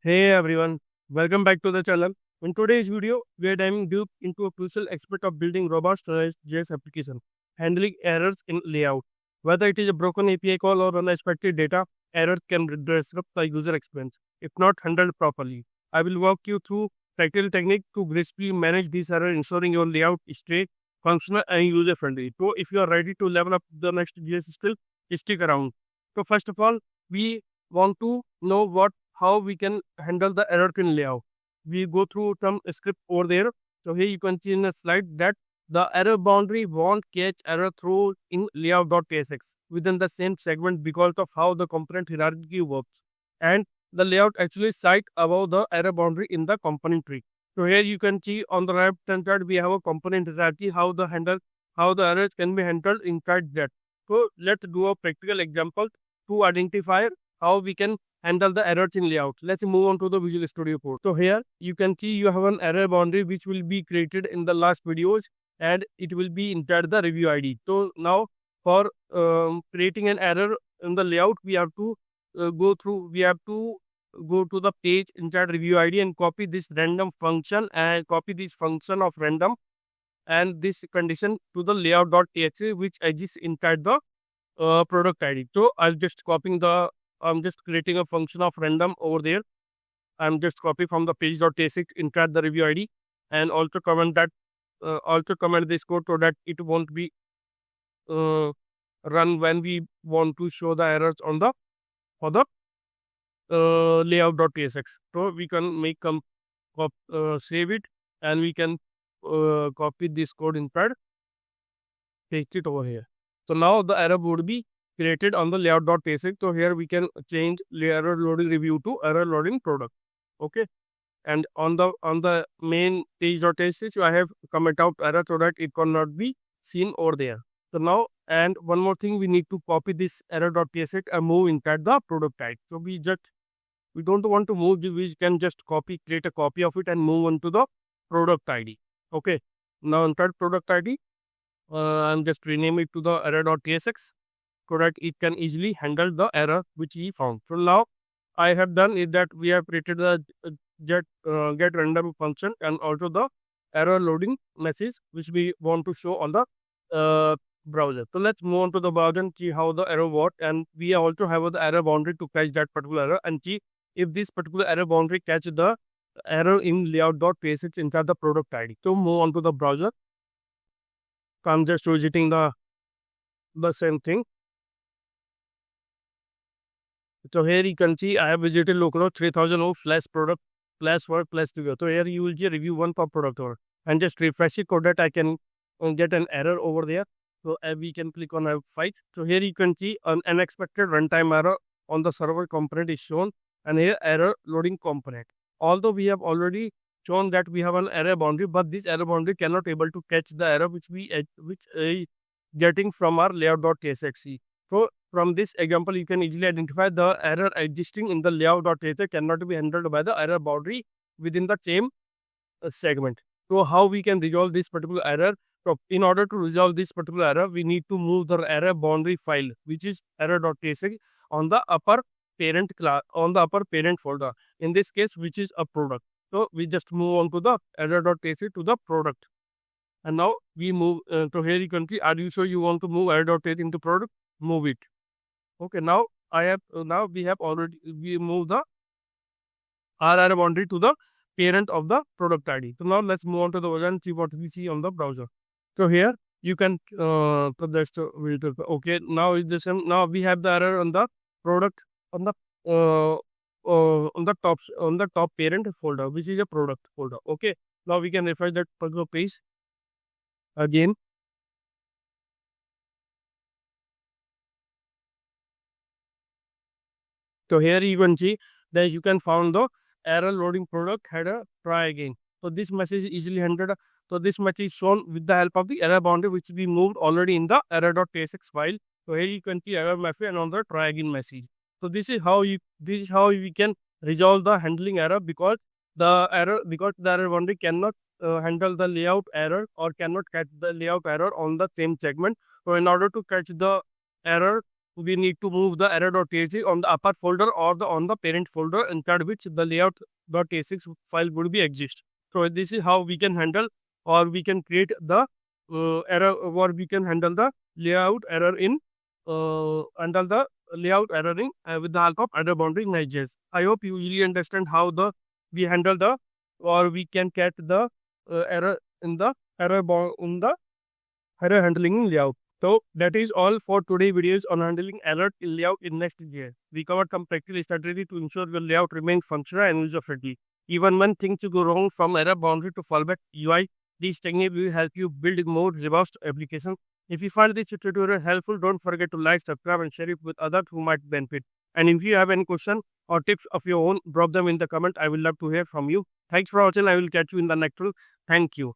Hey everyone, welcome back to the channel. In today's video, we are diving deep into a crucial aspect of building robust JS application, handling errors in layout. Whether it is a broken API call or unexpected data, errors can disrupt the user experience if not handled properly. I will walk you through practical technique to gracefully manage these errors, ensuring your layout is straight, functional, and user friendly. So, if you are ready to level up the next JS skill, stick around. So, first of all, we want to know how we can handle the error in layout. We go through some script over there. So here you can see in the slide that the error boundary won't catch error through in layout.tsx within the same segment because of how the component hierarchy works. And the layout actually site above the error boundary in the component tree. So here you can see on the right hand side we have a component hierarchy, how the errors can be handled inside that. So let's do a practical example to identify how we can handle the errors in layout. Let's move on to the Visual Studio Code. So here you can see you have an error boundary which will be created in the last videos and it will be inside the review ID. So now for creating an error in the layout, we have to go to the page inside review ID and copy this random function and copy this function of random and this condition to the layout.exe which exists inside the product ID. So I'm just creating a function of random over there. I'm just copy from the page.tsx, insert the review ID, and also comment this code so that it won't be run when we want to show the errors on the for the layout.tsx. So we can save it and we can copy this code inside, paste it over here. So now the error would be created on the layout.tsx. So here we can change error loading review to error loading product. Okay. And on the main page.tsx, I have comment out error so that it cannot be seen over there. So now, and one more thing, we need to copy this error.tsx and move inside the product type. So we don't want to move, we can just create a copy of it and move on to the product ID. Okay. Now inside product ID, I'm just rename it to the error.tsx so that it can easily handle the error which we found. So now I have done is that we have created the get random function and also the error loading message which we want to show on the browser. So let's move on to the browser and see how the error works, and we also have the error boundary to catch that particular error and see if this particular error boundary catch the error in layout.tsx inside the product ID. So move on to the browser. So I'm just visiting the same thing. So here you can see I have visited localhost 3000 /product /work /studio. So here you will see review one for product owner and just refresh it so that I can get an error over there. So we can click on F5. So here you can see an unexpected runtime error on the server component is shown, and here error loading component. Although we have already shown that we have an error boundary, but this error boundary cannot able to catch the error which getting from our layout.tsx. So from this example, you can easily identify the error existing in the layout.tsx cannot be handled by the error boundary within the same segment. So how we can resolve this particular error? So in order to resolve this particular error, we need to move the error boundary file, which is error.tsx, on the upper parent class, on the upper parent folder. In this case, which is a product. So we just move on to the error.tsx to the product. And now we move to here you can see, are you sure you want to move error.tsx into product? Move it. Okay, now we moved the error boundary to the parent of the product ID. So now let's move on to the browser and see what we see on the browser. So here you can okay, now it's the same. Now we have the error on the product on the top parent folder, which is a product folder. Okay, now we can refresh that particular page again. So here you can see that you can find the error loading product header, try again. So this message is easily handled. So this message is shown with the help of the error boundary which we moved already in the error.tsx file. So here you can see error message and on the try again message. So this is how we can resolve the handling error because the error boundary cannot handle the layout error or cannot catch the layout error on the same segment. So in order to catch the error we need to move the error.tsx on the upper folder or on the parent folder inside which the layout.tsx file would be exist. So this is how we can handle or we can create the error, or we can handle the layout error in handle the layout error in with the help of error boundary in Next.js. I hope you really understand how we handle the or we can catch the error in the error handling in layout. So that is all for today videos on handling error in layout in Next.js. We covered some practical strategy to ensure your layout remains functional and user friendly. Even when things go wrong from error boundary to fallback UI, these techniques will help you build more robust applications. If you find this tutorial helpful, don't forget to like, subscribe, and share it with others who might benefit. And if you have any question or tips of your own, drop them in the comment. I will love to hear from you. Thanks for watching. I will catch you in the next one. Thank you.